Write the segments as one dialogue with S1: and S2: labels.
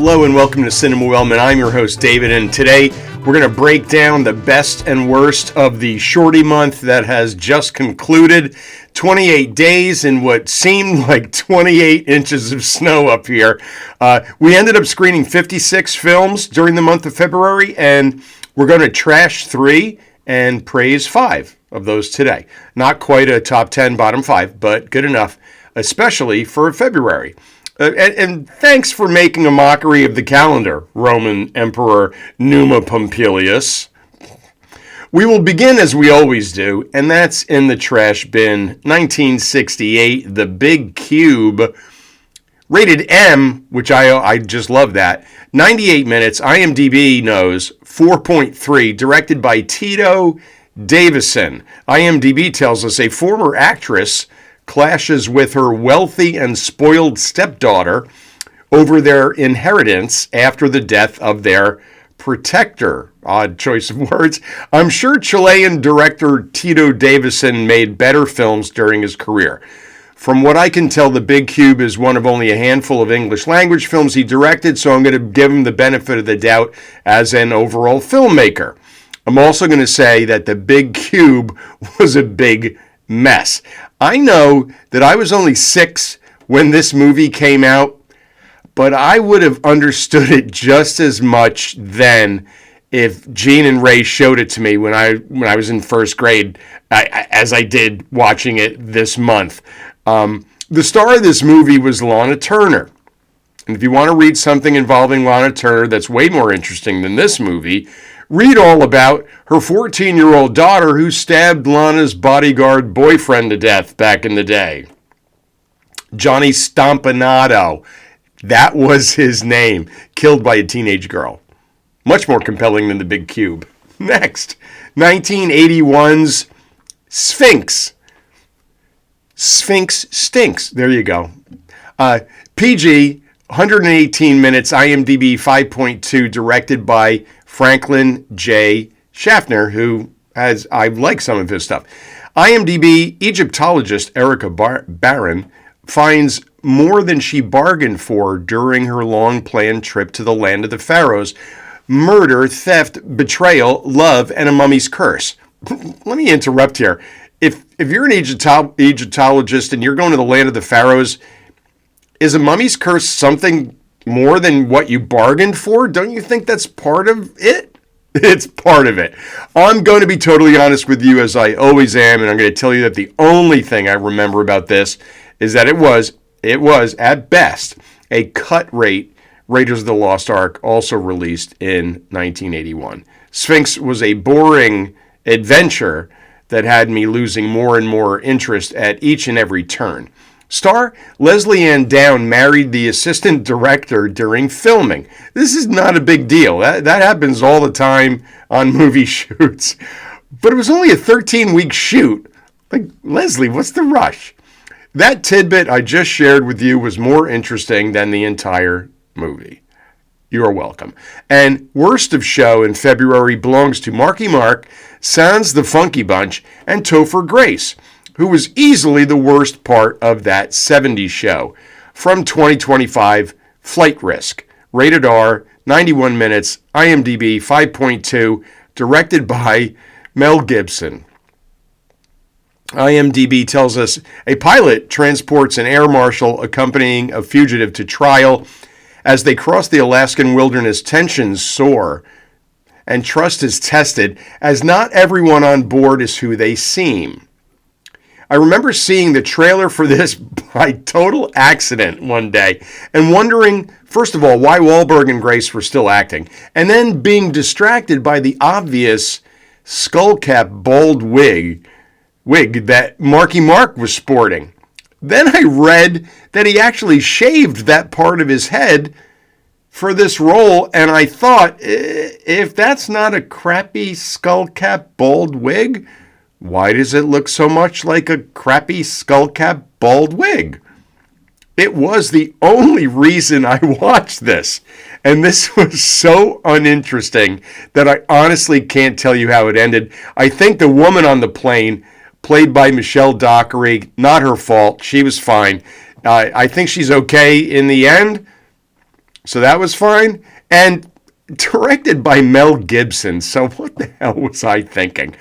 S1: Hello and welcome to Cinema Wellman. I'm your host, David, and today we're going to break down the best and worst of the shorty month that has just concluded. 28 days in what seemed like 28 inches of snow up here. We ended up screening 56 films during the month of February, and we're going to trash 3 and praise 5 of those today. Not quite a top 10, bottom 5, but good enough, especially for February. And thanks for making a mockery of the calendar, Roman Emperor Numa Pompilius. We will begin as we always do, and that's in the trash bin. 1968, The Big Cube, rated M, which I just love that. 98 minutes, IMDb knows, 4.3, directed by Tito Davison. IMDb tells us a former actress clashes with her wealthy and spoiled stepdaughter over their inheritance after the death of their protector. Odd choice of words. I'm sure Chilean director Tito Davison made better films during his career. From what I can tell, The Big Cube is one of only a handful of English language films he directed, so I'm going to give him the benefit of the doubt as an overall filmmaker. I'm also going to say that The Big Cube was a big mess. I know that I was only 6 when this movie came out, but I would have understood it just as much then if Gene and Ray showed it to me when I was in first grade as I did watching it this month. The star of this movie was Lana Turner. And if you want to read something involving Lana Turner that's way more interesting than this movie, read all about her 14-year-old daughter who stabbed Lana's bodyguard boyfriend to death back in the day. Johnny Stompanato, that was his name, killed by a teenage girl. Much more compelling than The Big Cube. Next, 1981's Sphinx. Sphinx stinks. There you go. PG, 118 minutes, IMDb 5.2, directed by Franklin J. Schaffner, who I like some of his stuff. IMDb Egyptologist Erica Barron finds more than she bargained for during her long-planned trip to the land of the pharaohs: murder, theft, betrayal, love, and a mummy's curse. Let me interrupt here. If you're an Egyptologist and you're going to the land of the pharaohs, is a mummy's curse something more than what you bargained for? Don't you think that's part of it? It's part of it. I'm going to be totally honest with you, as I always am, and I'm going to tell you that the only thing I remember about this is that it was at best a cut rate Raiders of the Lost Ark, also released in 1981. Sphinx was a boring adventure that had me losing more and more interest at each and every turn. Star Leslie Ann Down married the assistant director during filming. This is not a big deal. That happens all the time on movie shoots. But it was only a 13-week shoot. Like, Leslie, what's the rush? That tidbit I just shared with you was more interesting than the entire movie. You're welcome. And worst of show in February belongs to Marky Mark, Sans the Funky Bunch, and Topher Grace, who was easily the worst part of that 70s show. From 2025, Flight Risk, rated R, 91 minutes, IMDb 5.2, directed by Mel Gibson. IMDb tells us a pilot transports an air marshal accompanying a fugitive to trial. As they cross the Alaskan wilderness, tensions soar and trust is tested, as not everyone on board is who they seem. I remember seeing the trailer for this by total accident one day and wondering, first of all, why Wahlberg and Grace were still acting, and then being distracted by the obvious skullcap bald wig that Marky Mark was sporting. Then I read that he actually shaved that part of his head for this role, and I thought, if that's not a crappy skullcap bald wig, why does it look so much like a crappy skullcap bald wig? It was the only reason I watched this. And this was so uninteresting that I honestly can't tell you how it ended. I think the woman on the plane, played by Michelle Dockery, not her fault. She was fine. I think she's okay in the end. So that was fine. And directed by Mel Gibson. So what the hell was I thinking?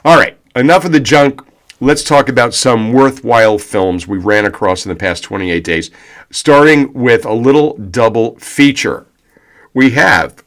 S1: All right, enough of the junk. Let's talk about some worthwhile films we ran across in the past 28 days, starting with a little double feature. We have,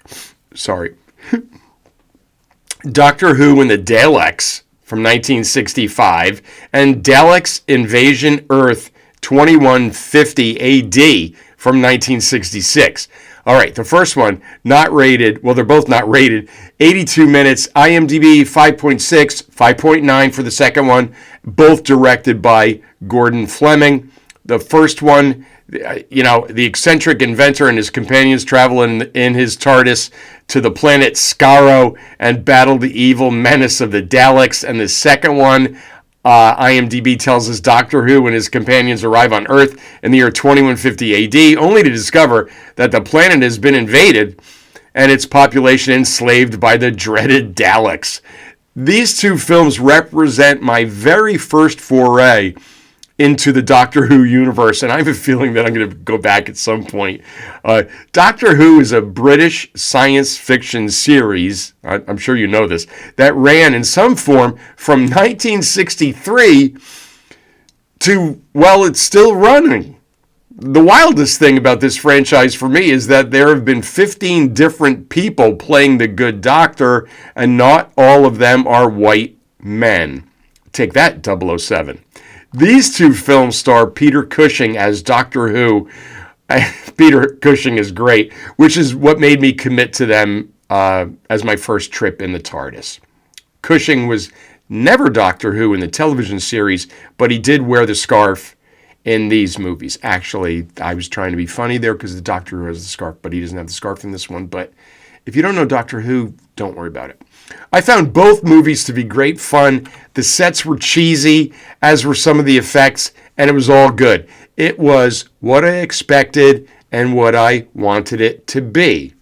S1: Doctor Who and the Daleks from 1965 and Daleks Invasion Earth 2150 AD from 1966. All right, the first one, not rated. Well, they're both not rated. 82 minutes, IMDb 5.6, 5.9 for the second one, both directed by Gordon Fleming. The first one, the eccentric inventor and his companions travel in his TARDIS to the planet Skaro and battle the evil menace of the Daleks. And the second one, IMDb tells us Doctor Who and his companions arrive on Earth in the year 2150 AD, only to discover that the planet has been invaded and its population enslaved by the dreaded Daleks. These two films represent my very first foray into the Doctor Who universe, and I have a feeling that I'm going to go back at some point. Doctor Who is a British science fiction series, I'm sure you know this, that ran in some form from 1963 to, well, it's still running. The wildest thing about this franchise for me is that there have been 15 different people playing the Good Doctor, and not all of them are white men. Take that, 007. These two films star Peter Cushing as Doctor Who. Peter Cushing is great, which is what made me commit to them as my first trip in the TARDIS. Cushing was never Doctor Who in the television series, but he did wear the scarf in these movies. Actually, I was trying to be funny there because the Doctor Who has the scarf, but he doesn't have the scarf in this one. But if you don't know Doctor Who, don't worry about it. I found both movies to be great fun. The sets were cheesy, as were some of the effects, and it was all good. It was what I expected and what I wanted it to be.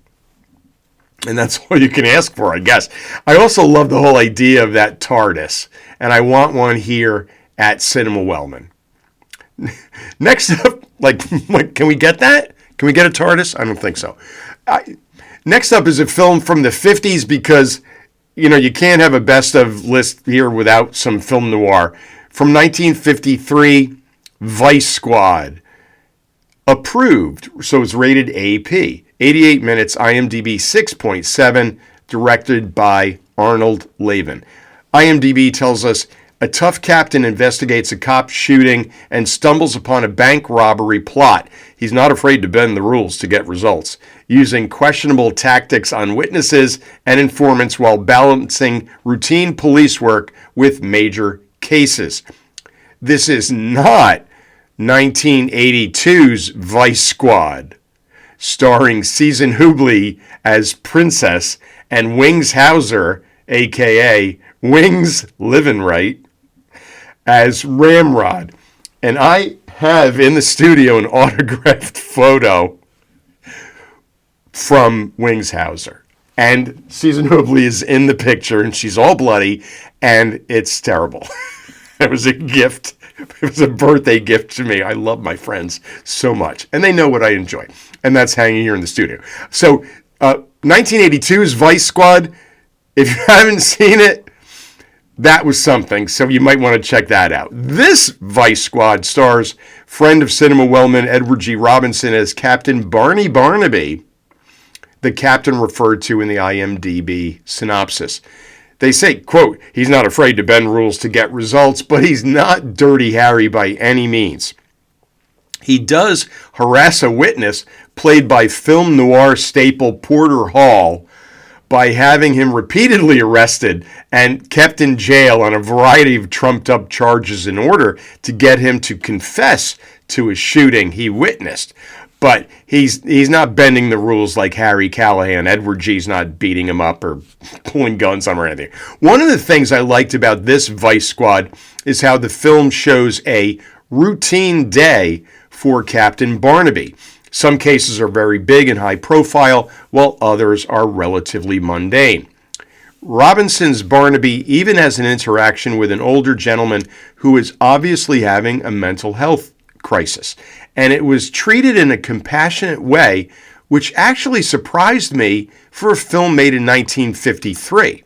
S1: And that's all you can ask for, I guess. I also love the whole idea of that TARDIS, and I want one here at Cinema Wellman. Next up, can we get that? Can we get a TARDIS? I don't think so. Next up is a film from the 50s because, you can't have a best of list here without some film noir. From 1953, Vice Squad. Approved, so it's rated AP. 88 minutes, IMDb 6.7, directed by Arnold Lavin. IMDb tells us a tough captain investigates a cop shooting and stumbles upon a bank robbery plot. He's not afraid to bend the rules to get results, using questionable tactics on witnesses and informants while balancing routine police work with major cases. This is not 1982's Vice Squad, starring Susan Hubley as Princess and Wings Hauser, a.k.a. Wings Living Right, as Ramrod. And I have in the studio an autographed photo from Wings Hauser. And Susan Hubley is in the picture, and she's all bloody, and it's terrible. It was a gift. It was a birthday gift to me. I love my friends so much, and they know what I enjoy. And that's hanging here in the studio. So 1982's Vice Squad, if you haven't seen it, that was something, so you might want to check that out. This Vice Squad stars friend of Cinema Wellman Edward G. Robinson as Captain Barney Barnaby, the captain referred to in the IMDb synopsis. They say, quote, he's not afraid to bend rules to get results, but he's not Dirty Harry by any means. He does harass a witness, played by film noir staple Porter Hall, by having him repeatedly arrested and kept in jail on a variety of trumped-up charges in order to get him to confess to a shooting he witnessed. But he's not bending the rules like Harry Callahan. Edward G's not beating him up or pulling guns on him or anything. One of the things I liked about this Vice Squad is how the film shows a routine day for Captain Barnaby. Some cases are very big and high profile, while others are relatively mundane. Robinson's Barnaby even has an interaction with an older gentleman who is obviously having a mental health crisis. And it was treated in a compassionate way which actually surprised me for a film made in 1953.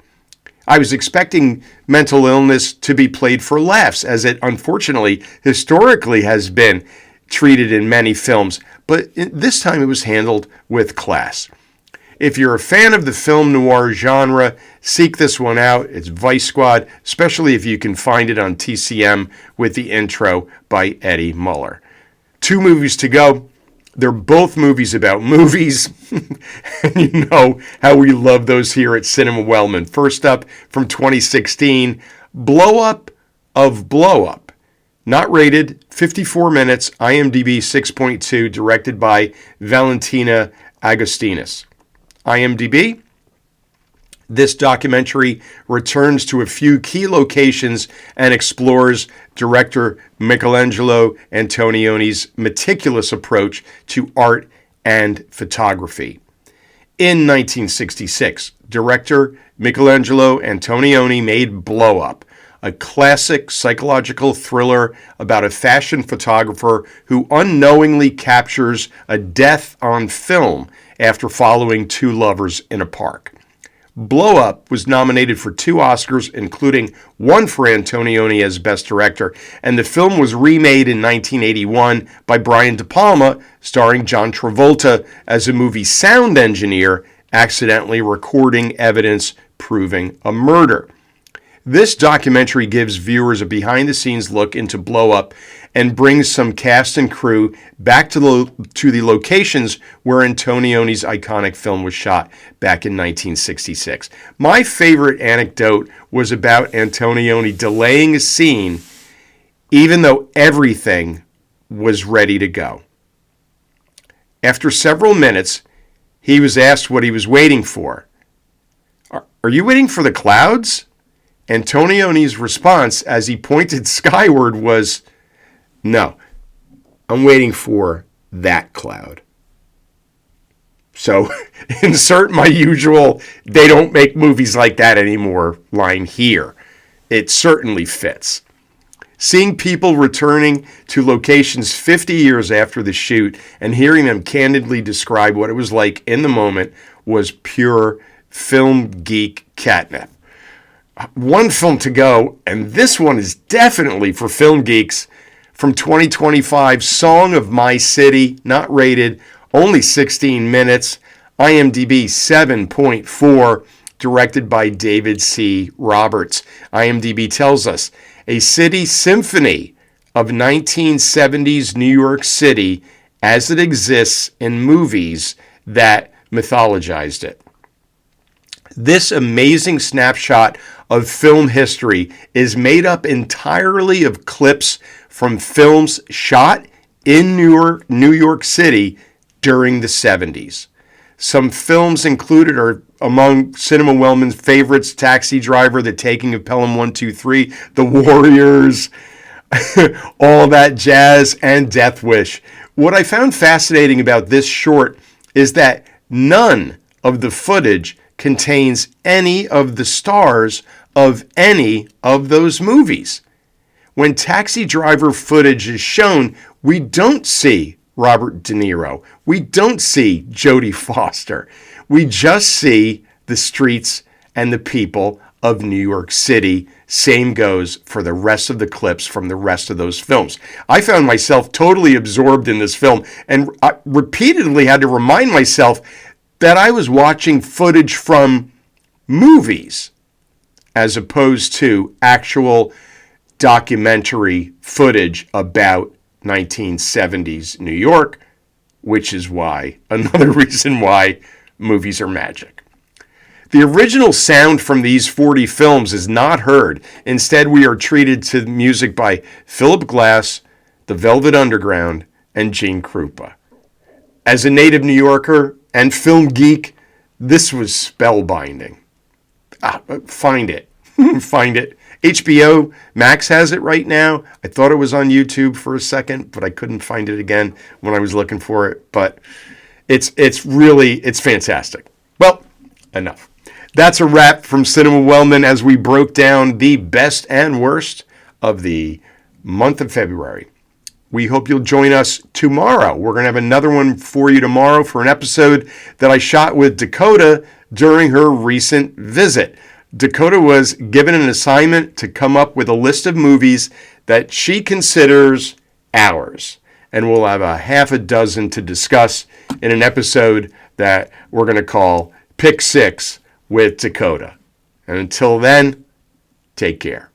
S1: I was expecting mental illness to be played for laughs, as it unfortunately historically has been treated in many films, but this time it was handled with class. If you're a fan of the film noir genre, seek this one out. It's Vice Squad, especially if you can find it on TCM with the intro by Eddie Muller. 2 movies to go. They're both movies about movies, and you know how we love those here at Cinema Wellman. First up, from 2016, Blow Up of Blow Up. Not rated, 54 minutes, IMDb 6.2, directed by Valentina Agustinus. IMDb, this documentary returns to a few key locations and explores director Michelangelo Antonioni's meticulous approach to art and photography. In 1966, director Michelangelo Antonioni made Blow Up, a classic psychological thriller about a fashion photographer who unknowingly captures a death on film after following 2 lovers in a park. Blow Up was nominated for 2 Oscars, including 1 for Antonioni as Best Director, and the film was remade in 1981 by Brian De Palma, starring John Travolta as a movie sound engineer accidentally recording evidence proving a murder. This documentary gives viewers a behind-the-scenes look into Blow Up and brings some cast and crew back to the locations where Antonioni's iconic film was shot back in 1966. My favorite anecdote was about Antonioni delaying a scene even though everything was ready to go. After several minutes, he was asked what he was waiting for. Are you waiting for the clouds? Antonioni's response as he pointed skyward was, no, I'm waiting for that cloud. So insert my usual, they don't make movies like that anymore line here. It certainly fits. Seeing people returning to locations 50 years after the shoot and hearing them candidly describe what it was like in the moment was pure film geek catnip. 1 film to go, and this one is definitely for film geeks. From 2025, Song of My City, not rated, only 16 minutes, IMDb 7.4, directed by David C. Roberts. IMDb tells us, a city symphony of 1970s New York City as it exists in movies that mythologized it. This amazing snapshot of film history is made up entirely of clips from films shot in New York City during the 70s. Some films included are among Cinema Wellman's favorites: Taxi Driver, The Taking of Pelham 123, The Warriors, all that jazz, and Death Wish. What I found fascinating about this short is that none of the footage contains any of the stars of any of those movies. When Taxi Driver footage is shown, we don't see Robert De Niro. We don't see Jodie Foster. We just see the streets and the people of New York City. Same goes for the rest of the clips from the rest of those films. I found myself totally absorbed in this film and I repeatedly had to remind myself that I was watching footage from movies as opposed to actual documentary footage about 1970s New York, which is why, another reason why movies are magic. The original sound from these 40 films is not heard. Instead, we are treated to music by Philip Glass, The Velvet Underground, and Gene Krupa. As a native New Yorker and film geek, this was spellbinding. Find it. Find it. HBO Max has it right now. I thought it was on YouTube for a second, but I couldn't find it again when I was looking for it. But it's fantastic. Well, enough. That's a wrap from Cinema Wellman as we broke down the best and worst of the month of February. we hope you'll join us tomorrow. We're going to have another one for you tomorrow for an episode that I shot with Dakota during her recent visit. Dakota was given an assignment to come up with a list of movies that she considers ours. And we'll have a half a dozen to discuss in an episode that we're going to call Pick 6 with Dakota. And until then, take care.